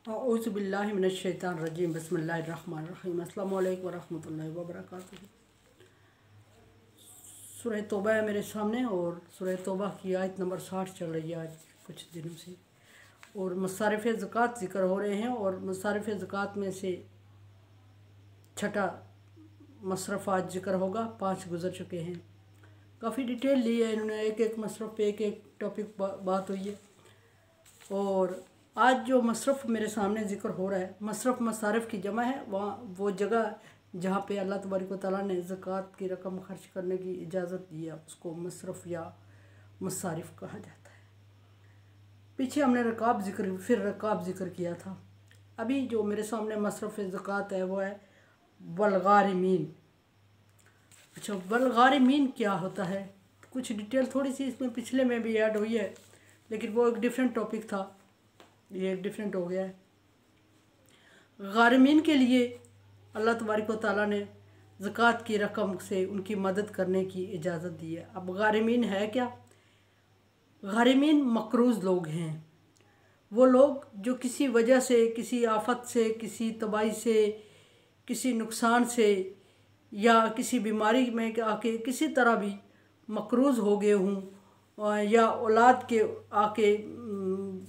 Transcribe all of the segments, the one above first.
औज़ुबिल्लाहि मिनश्शैतानिर्रजीम बिस्मिल्लाहिर्रहमानिर्रहीम अस्सलामु अलैकुम वरहमतुल्लाहि वबरकातुहू। सूरह तौबा है मेरे सामने और सूरह तौबा की आयत नंबर 60 चल रही है आज कुछ दिनों से। और मसारिफ़ ज़कात ज़िक्र हो रहे हैं और मसारिफ़ ज़कात में से छठा मसरफ़ आज ज़िक्र होगा। 5 गुज़र चुके हैं, काफ़ी डिटेल ली है इन्होंने, एक एक मसरफ़ पे एक एक टॉपिक बात हुई है। और आज जो मसरफ़ मेरे सामने ज़िक्र हो रहा है, मसरफ़ मसारिफ़ की जमा है, वहाँ वो जगह जहाँ पे अल्लाह तबारक व तआला ने ज़कात की रकम खर्च करने की इजाज़त दी है उसको मसरफ़ या मसारिफ़ कहा जाता है। पीछे हमने रकाब ज़िक्र किया था। अभी जो मेरे सामने मसरफ़ ज़कात है वो है वलगारिमीन। अच्छा, वलगारिमीन क्या होता है, कुछ डिटेल थोड़ी सी इसमें पिछले में भी ऐड हुई है, लेकिन वो एक डिफरेंट टॉपिक था, ये एक डिफरेंट हो गया है। गारिमीन के लिए अल्लाह तबारक व तआला ने ज़कात की रकम से उनकी मदद करने की इजाज़त दी है। अब गारिमीन है क्या? गारिमीन मकरूज़ लोग हैं, वो लोग जो किसी वजह से, किसी आफत से, किसी तबाही से, किसी नुकसान से या किसी बीमारी में आके किसी तरह भी मकरूज़ हो गए हों या औलाद के आके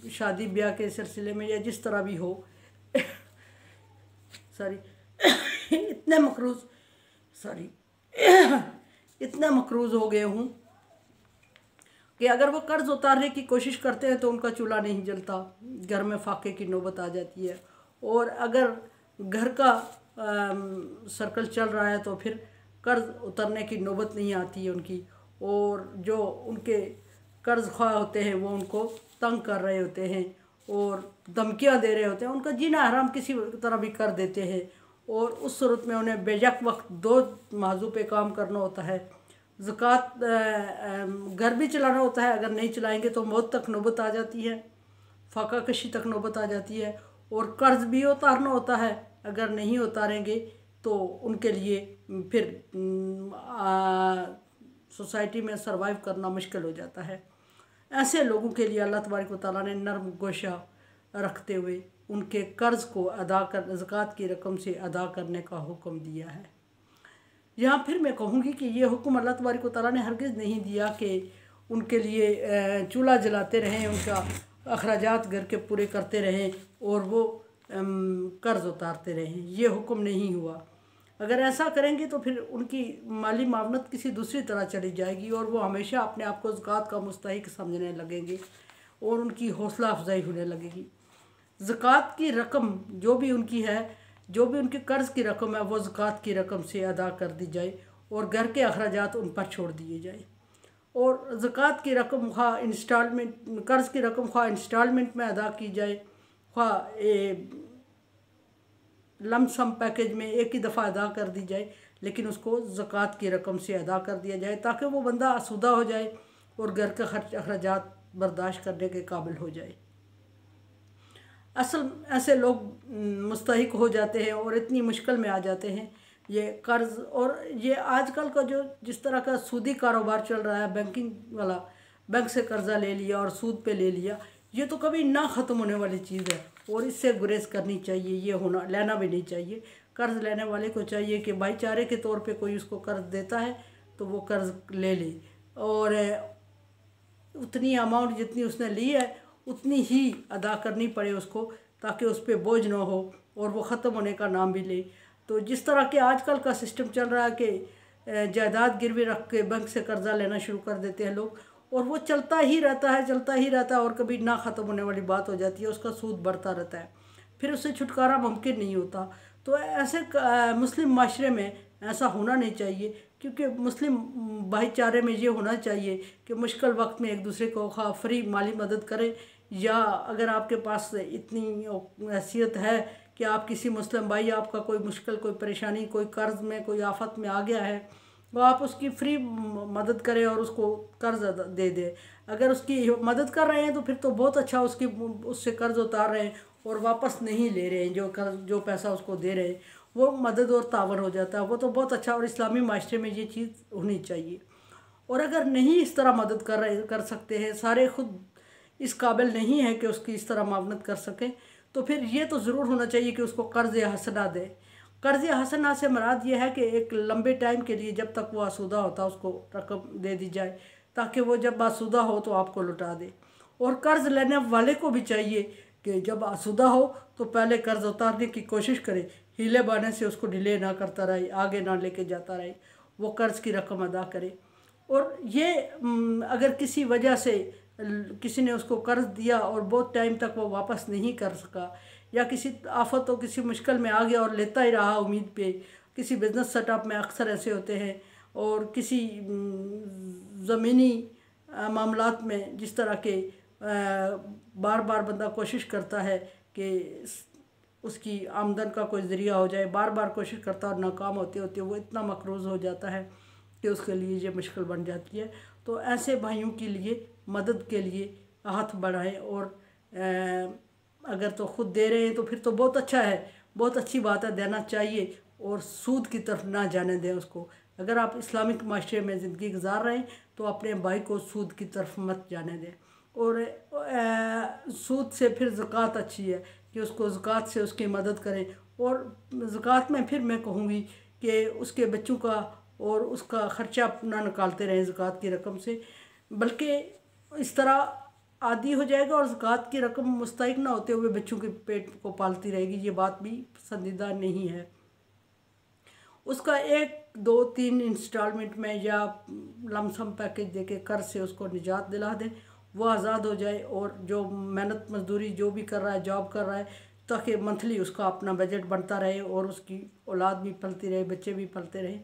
शादी ब्याह के सिलसिले में या जिस तरह भी हो सॉरी इतने मकरूज़ हो गए हूँ कि अगर वो कर्ज़ उतारने की कोशिश करते हैं तो उनका चूल्हा नहीं जलता, घर में फाके की नौबत आ जाती है। और अगर घर का सर्कल चल रहा है तो फिर कर्ज़ उतरने की नौबत नहीं आती है उनकी। और जो उनके कर्ज़ ख्वाह होते हैं वो उनको तंग कर रहे होते हैं और धमकियाँ दे रहे होते हैं, उनका जीना हराम किसी तरह भी कर देते हैं। और उस सूरत में उन्हें बेशक वक्त 2 मौज़ू पे काम करना होता है। ज़कात घर भी चलाना होता है, अगर नहीं चलाएंगे तो मौत तक नौबत आ जाती है, फाका कशी तक नौबत आ जाती है। और कर्ज़ भी उतारना होता है, अगर नहीं उतारेंगे तो उनके लिए फिर सोसाइटी में सरवाइव करना मुश्किल हो जाता है। ऐसे लोगों के लिए अल्लाह तबारक व तआला ने नरम गोशा रखते हुए उनके कर्ज़ को ज़कात की रकम से अदा करने का हुक्म दिया है। यहाँ फिर मैं कहूँगी कि ये हुक्म अल्लाह तबारक व तआला ने हरगिज़ नहीं दिया कि उनके लिए चूल्हा जलाते रहें, उनका अखराजात घर के पूरे करते रहें और वो कर्ज़ उतारते रहें, ये हुक्म नहीं हुआ। अगर ऐसा करेंगे तो फिर उनकी माली मावनत किसी दूसरी तरह चली जाएगी और वो हमेशा अपने आप को ज़कात का मुस्तहिक समझने लगेंगे और उनकी हौसला अफजाई होने लगेगी। ज़कात की रकम जो भी उनकी है, जो भी उनके कर्ज़ की रकम है, वो ज़कात की रकम से अदा कर दी जाए और घर के अखराजात उन पर छोड़ दिए जाए। और ज़कात की रकम ख्वाह इंस्टॉलमेंट, कर्ज़ की रकम ख्वाह इंस्टॉलमेंट में अदा की जाए, ख्वाह लमसम पैकेज में एक ही दफ़ा अदा कर दी जाए, लेकिन उसको ज़कात की रकम से अदा कर दिया जाए ताकि वो बंदा आसूदा हो जाए और घर का खर्च अखराजात बर्दाश्त करने के काबिल हो जाए। असल ऐसे लोग मुस्तहिक हो जाते हैं और इतनी मुश्किल में आ जाते हैं ये कर्ज़। और ये आजकल का जो जिस तरह का सूदी कारोबार चल रहा है, बैंकिंग वाला, बैंक से कर्ज़ा ले लिया और सूद पे ले लिया, ये तो कभी ना ख़त्म होने वाली चीज़ है और इससे गुरेज करनी चाहिए, ये होना लेना भी नहीं चाहिए। कर्ज़ लेने वाले को चाहिए कि भाईचारे के तौर पे कोई उसको कर्ज़ देता है तो वो कर्ज़ ले ले और उतनी अमाउंट जितनी उसने ली है उतनी ही अदा करनी पड़े उसको, ताकि उस पर बोझ ना हो और वो ख़त्म होने का नाम भी ले। तो जिस तरह के आजकल का सिस्टम चल रहा है कि जायदाद गिरवी रख के बैंक से कर्ज़ा लेना शुरू कर देते हैं लोग और वो चलता ही रहता है और कभी ना ख़त्म होने वाली बात हो जाती है, उसका सूद बढ़ता रहता है, फिर उससे छुटकारा मुमकिन नहीं होता। तो ऐसे मुस्लिम माशरे में ऐसा होना नहीं चाहिए, क्योंकि मुस्लिम भाईचारे में ये होना चाहिए कि मुश्किल वक्त में एक दूसरे को खा फ्री माली मदद करें, या अगर आपके पास इतनी हैसियत है कि आप किसी मुस्लिम भाई, आपका कोई मुश्किल, कोई परेशानी, कोई कर्ज़ में, कोई आफत में आ गया है, वो आप उसकी फ्री मदद करें और उसको कर्ज़ दे दें। अगर उसकी मदद कर रहे हैं तो फिर तो बहुत अच्छा, उससे कर्ज़ उतार रहे हैं और वापस नहीं ले रहे हैं, जो पैसा उसको दे रहे हैं वो मदद और तावन हो जाता है, वो तो बहुत अच्छा। और इस्लामी माशरे में ये चीज़ होनी चाहिए। और अगर नहीं इस तरह मदद कर सकते हैं, सारे खुद इस काबिल नहीं है कि उसकी इस तरह मावनत कर सके, तो फिर ये तो ज़रूर होना चाहिए कि उसको कर्ज़ हसना दे। कर्ज़ हसना से मुराद ये है कि एक लंबे टाइम के लिए जब तक वो आसूदा होता है उसको रकम दे दी जाए, ताकि वो जब आसूदा हो तो आपको लौटा दे। और कर्ज़ लेने वाले को भी चाहिए कि जब आसूदा हो तो पहले कर्ज़ उतारने की कोशिश करे, हीले बहाने से उसको डिले ना करता रहे, आगे ना लेके जाता रहे, वो कर्ज़ की रकम अदा करे। और ये अगर किसी वजह से किसी ने उसको कर्ज़ दिया और बहुत टाइम तक वो वापस नहीं कर सका, या किसी आफत और किसी मुश्किल में आ गया और लेता ही रहा उम्मीद पे, किसी बिज़नेस सेटअप में अक्सर ऐसे होते हैं, और किसी ज़मीनी मामलात में जिस तरह के बार बार बंदा कोशिश करता है कि उसकी आमदन का कोई ज़रिया हो जाए, बार बार कोशिश करता और नाकाम होते होते वो इतना मकरूज़ हो जाता है कि उसके लिए ये मुश्किल बन जाती है। तो ऐसे भाइयों के लिए मदद के लिए हाथ बढ़ाएं, और अगर तो ख़ुद दे रहे हैं तो फिर तो बहुत अच्छा है, बहुत अच्छी बात है, देना चाहिए, और सूद की तरफ ना जाने दें उसको। अगर आप इस्लामिक माशरे में ज़िंदगी गुजार रहे हैं तो अपने भाई को सूद की तरफ मत जाने दें। और सूद से फिर ज़कात अच्छी है कि उसको ज़कात से उसकी मदद करें। और ज़कात में फिर मैं कहूँगी कि उसके बच्चों का और उसका ख़र्चा ना निकालते रहें ज़कात की रकम से, बल्कि इस तरह आदी हो जाएगा और ज़कात की रकम मुस्तहिक ना होते हुए बच्चों के पेट को पालती रहेगी। ये बात भी पसंदीदा नहीं है। उसका 1, 2, 3 इंस्टॉलमेंट में या लमसम पैकेज देके कर्ज से उसको निजात दिला दें, वो आज़ाद हो जाए और जो मेहनत मजदूरी जो भी कर रहा है, जॉब कर रहा है, ताकि मंथली उसका अपना बजट बनता रहे और उसकी औलाद भी पलती रहे, बच्चे भी पलते रहे।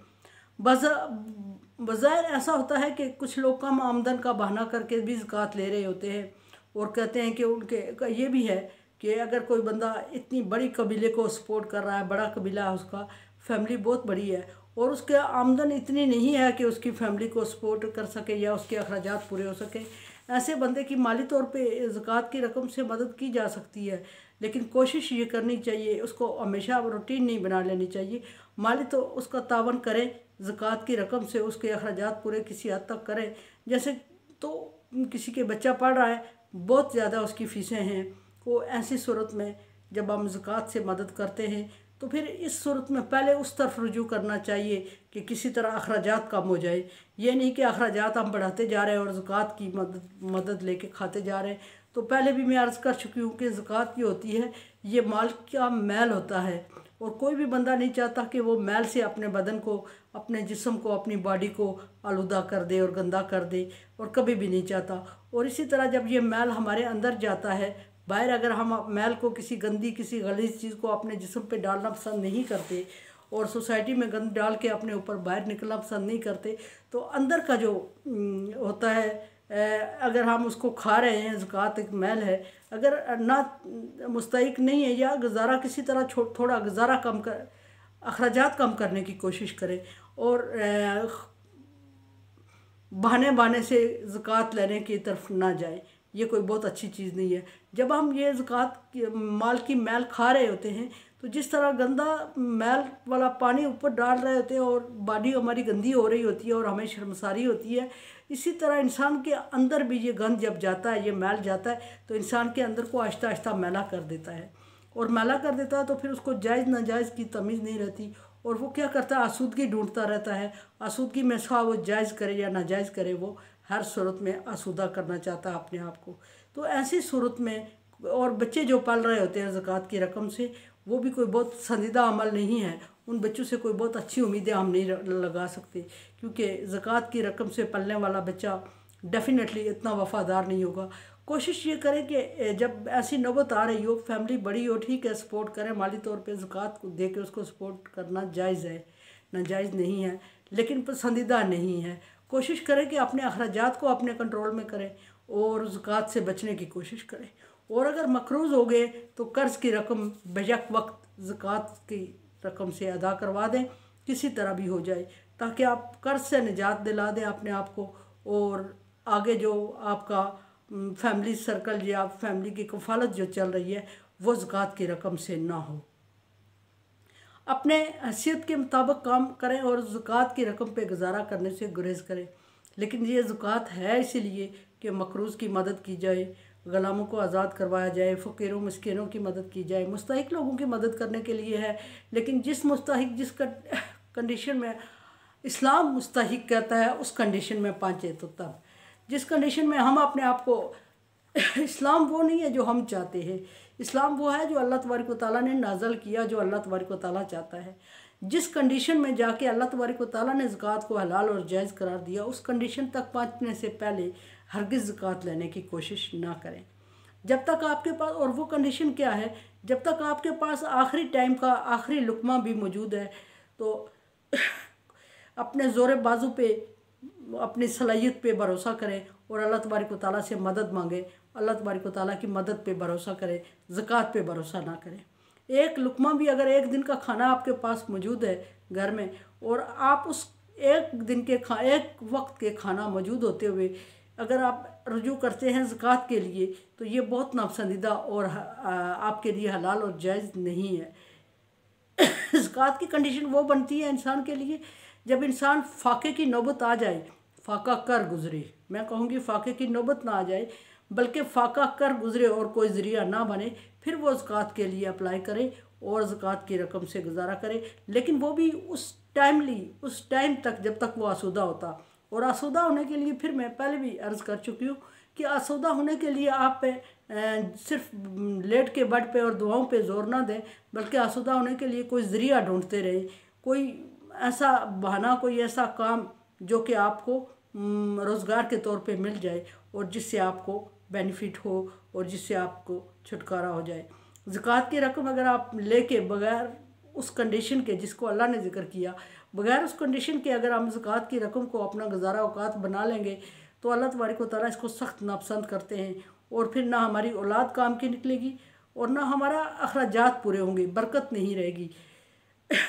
बज़ाहिर ऐसा होता है कि कुछ लोग कम आमदन का बहाना करके भी ज़कात ले रहे होते हैं और कहते हैं कि उनके ये भी है कि अगर कोई बंदा इतनी बड़ी कबीले को सपोर्ट कर रहा है, बड़ा कबीला है उसका, फैमिली बहुत बड़ी है और उसके आमदन इतनी नहीं है कि उसकी फैमिली को सपोर्ट कर सके या उसके अखराजात पूरे हो सके, ऐसे बंदे की माली तौर पे ज़कात की रकम से मदद की जा सकती है। लेकिन कोशिश ये करनी चाहिए, उसको हमेशा रूटीन नहीं बना लेनी चाहिए। माली तो उसका तावन करें, ज़कात की रकम से उसके अखराजात पूरे किसी हद तक करें। जैसे तो किसी के बच्चा पढ़ रहा है, बहुत ज़्यादा उसकी फ़ीसें हैं, वो ऐसी सूरत में जब हम ज़कात से मदद करते हैं तो फिर इस सूरत में पहले उस तरफ रुजू करना चाहिए कि किसी तरह अखराजात कम हो जाए। ये नहीं कि अखराजात हम बढ़ाते जा रहे हैं और ज़कात की मदद लेके खाते जा रहे हैं। तो पहले भी मैं अर्ज़ कर चुकी हूँ कि ज़कात जो होती है ये माल का मैल होता है और कोई भी बंदा नहीं चाहता कि वो मैल से अपने बदन को, अपने जिस्म को, अपनी बॉडी को आलूदा कर दे और गंदा कर दे, और कभी भी नहीं चाहता। और इसी तरह जब ये मैल हमारे अंदर जाता है, बाहर अगर हम मैल को किसी गंदी, किसी गलीज़ चीज़ को अपने जिस्म पे डालना पसंद नहीं करते और सोसाइटी में गंद डाल के अपने ऊपर बाहर निकलना पसंद नहीं करते, तो अंदर का जो होता है, अगर हम उसको खा रहे हैं, ज़कात एक मैल है, अगर ना मुस्तहिक नहीं है या गुजारा किसी तरह थोड़ा गुजारा कम कर, अखराजात कम करने की कोशिश करें और बहाने से ज़कात लेने की तरफ ना जाए, ये कोई बहुत अच्छी चीज़ नहीं है। जब हम ये ज़कात माल की मैल खा रहे होते हैं तो जिस तरह गंदा मैल वाला पानी ऊपर डाल रहे होते हैं और बॉडी हमारी गंदी हो रही होती है और हमें शर्मसारी होती है, इसी तरह इंसान के अंदर भी ये गंद जब जाता है, ये मैल जाता है, तो इंसान के अंदर को आहिस्ता आहिस्ता मैला कर देता है। और मैला कर देता है तो फिर उसको जायज़ नाजायज़ की तमीज़ नहीं रहती और वो क्या करता है, आसूदगी ढूंढता रहता है। आसूदगी में सा वो जायज़ करे या नाजायज़ करे, वो हर सूरत में आसूदा करना चाहता है अपने आप को। तो ऐसी सूरत में, और बच्चे जो पाल रहे होते हैं ज़कात की रकम से, वो भी कोई बहुत पसंदीदा अमल नहीं है। उन बच्चों से कोई बहुत अच्छी उम्मीदें हम नहीं लगा सकते, क्योंकि ज़कात की रकम से पलने वाला बच्चा डेफिनेटली इतना वफ़ादार नहीं होगा। कोशिश ये करें कि जब ऐसी नौबत आ रही हो, फैमिली बड़ी हो, ठीक है, सपोर्ट करें माली तौर पे, ज़कात को दे के उसको सपोर्ट करना जायज़ है, नाजायज़ नहीं है, लेकिन पसंदीदा नहीं है। कोशिश करें कि अपने अखराजात को अपने कंट्रोल में करें और ज़कात से बचने की कोशिश करें। और अगर मकरूज़ हो गए तो कर्ज़ की रकम बेशक वक्त ज़कात की रकम से अदा करवा दें, किसी तरह भी हो जाए, ताकि आप कर्ज़ से निजात दिला दें अपने आप को और आगे जो आपका फैमिली सर्कल या फैमिली की कफ़ालत जो चल रही है वो ज़कात की रकम से ना हो। अपने हैसियत के मुताबिक काम करें और ज़कात की रकम पे गुजारा करने से गुरेज करें, लेकिन ये ज़कात है इसीलिए कि मकरूज़ की मदद की जाए, ग़ुलामों को आज़ाद करवाया जाए, फ़कीरों मस्कीनों की मदद की जाए, मुस्तहिक लोगों की मदद करने के लिए है। लेकिन जिस मुस्तहिक जिस कंडीशन में इस्लाम मुस्तहिक कहता है उस कंडीशन में पहुँचे तो तब, जिस कंडीशन में हम अपने आप को इस्लाम वो नहीं है जो हम चाहते हैं, इस्लाम वो है जो अल्लाह तबारक व तआला ने नाज़ल किया, जो अल्लाह तबारक व तआला चाहता है। जिस कंडीशन में जाके अल्लाह तबारक व तआला ने ज़कात को हलाल और जायज़ करार दिया, उस कंडीशन तक पहुँचने से पहले हरगिज़ ज़कात लेने की कोशिश ना करें। जब तक आपके पास, और वो कंडीशन क्या है, जब तक आपके पास आखिरी टाइम का आखिरी लुकमा भी मौजूद है, तो अपने ज़ोर बाजू पे, अपनी सलाहियत पे भरोसा करें और अल्लाह तबारक व तआला से मदद मांगें। अल्लाह तबारक व तआला की मदद पे भरोसा करें, ज़कात पे भरोसा ना करें। एक लुकमा भी अगर एक दिन का खाना आपके पास मौजूद है घर में, और आप उस एक दिन के एक वक्त के खाना मौजूद होते हुए अगर आप रुजू करते हैं ज़कात के लिए, तो ये बहुत नापसंदीदा और आपके लिए हलाल और जायज़ नहीं है। ज़कात की कंडीशन वो बनती है इंसान के लिए जब इंसान फाके की नौबत आ जाए, फाका कर गुजरे, मैं कहूँगी फाके की नौबत ना आ जाए बल्कि फाका कर गुजरे और कोई ज़रिया ना बने, फिर वो ज़कात के लिए अप्लाई करे और ज़कात की रकम से गुजारा करे। लेकिन वो भी उस टाइम तक जब तक वो आसूदा होता, और आसूदा होने के लिए फिर मैं पहले भी अर्ज़ कर चुकी हूँ कि आसूदा होने के लिए आप सिर्फ लेट के बेड पे और दुआओं पे जोर ना दें, बल्कि आसूदा होने के लिए कोई ज़रिया ढूंढते रहें, कोई ऐसा बहाना, कोई ऐसा काम जो कि आपको रोज़गार के तौर पे मिल जाए और जिससे आपको बेनिफिट हो और जिससे आपको छुटकारा हो जाए। ज़कात की रकम अगर आप लेके बगैर उस कंडीशन के जिसको अल्लाह ने ज़िक्र किया, बगैर उस कंडीशन के अगर हम ज़कात की रकम को अपना गुजारा औकात बना लेंगे, तो अल्लाह तबारक व तआला इसको सख्त नापसंद करते हैं, और फिर ना हमारी औलाद काम की निकलेगी और ना हमारा अखराजात पूरे होंगे, बरकत नहीं रहेगी।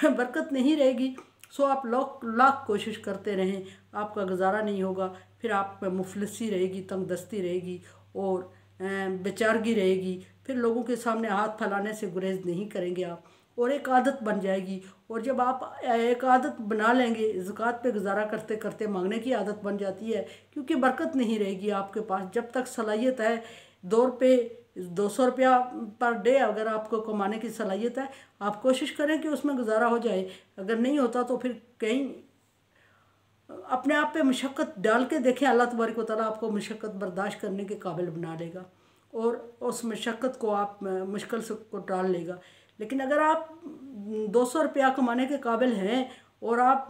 बरकत नहीं रहेगी। सो आप लाख कोशिश करते रहें, आपका गुजारा नहीं होगा, फिर आप पे मुफलिसी रहेगी, तंगदस्ती रहेगी और बेचारगी रहेगी। फिर लोगों के सामने हाथ फैलाने से गुरेज नहीं करेंगे आप, और एक आदत बन जाएगी। और जब आप एक आदत बना लेंगे, ज़कात पे गुजारा करते करते मांगने की आदत बन जाती है, क्योंकि बरकत नहीं रहेगी आपके पास। जब तक सलाहियत है, दौर पे 200 रुपया पर डे अगर आपको कमाने की सलाहियत है, आप कोशिश करें कि उसमें गुजारा हो जाए। अगर नहीं होता तो फिर कहीं अपने आप पे मशक्क़त डाल के देखें, अल्लाह तबारक व तआला आपको मशक्क़त बर्दाश्त करने के काबिल बना देगा और उस मशक्क़त को आप मुश्किल से को टाल लेगा। लेकिन अगर आप 200 रुपया कमाने के काबिल हैं और आप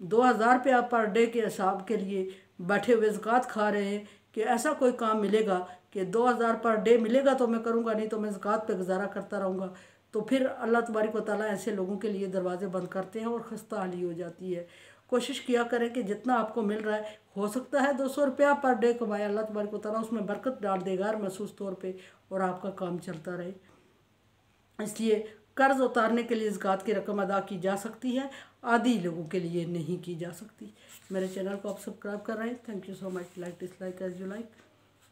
2000 रुपया पर डे के हिसाब के लिए बैठे हुए ज़कात खा रहे हैं कि ऐसा कोई काम मिलेगा कि 2000 पर डे मिलेगा तो मैं करूँगा, नहीं तो मैं ज़कात पे गुजारा करता रहूँगा, तो फिर अल्लाह तबारक व तआला ऐसे लोगों के लिए दरवाज़े बंद करते हैं और खस्ता हाली हो जाती है। कोशिश किया करें कि जितना आपको मिल रहा है, हो सकता है 200 रुपया पर डे कमाए, अल्लाह तबारक व तआला उसमें बरकत डाल देगा महसूस तौर पे और आपका काम चलता रहे। इसलिए कर्ज़ उतारने के लिए ज़कात की रकम अदा की जा सकती है, आदी लोगों के लिए नहीं की जा सकती। मेरे चैनल को आप सब्सक्राइब कर रहे हैं, thank you so much. Like dislike as you like.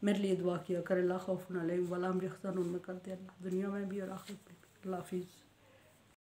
मेरे लिए दुआ किया करें, ला खौफुन अलैहिम वला हुम यहज़नून में करते अल्लाह, दुनिया में भी और आखिरत में भी। अल्लाह हाफिज़।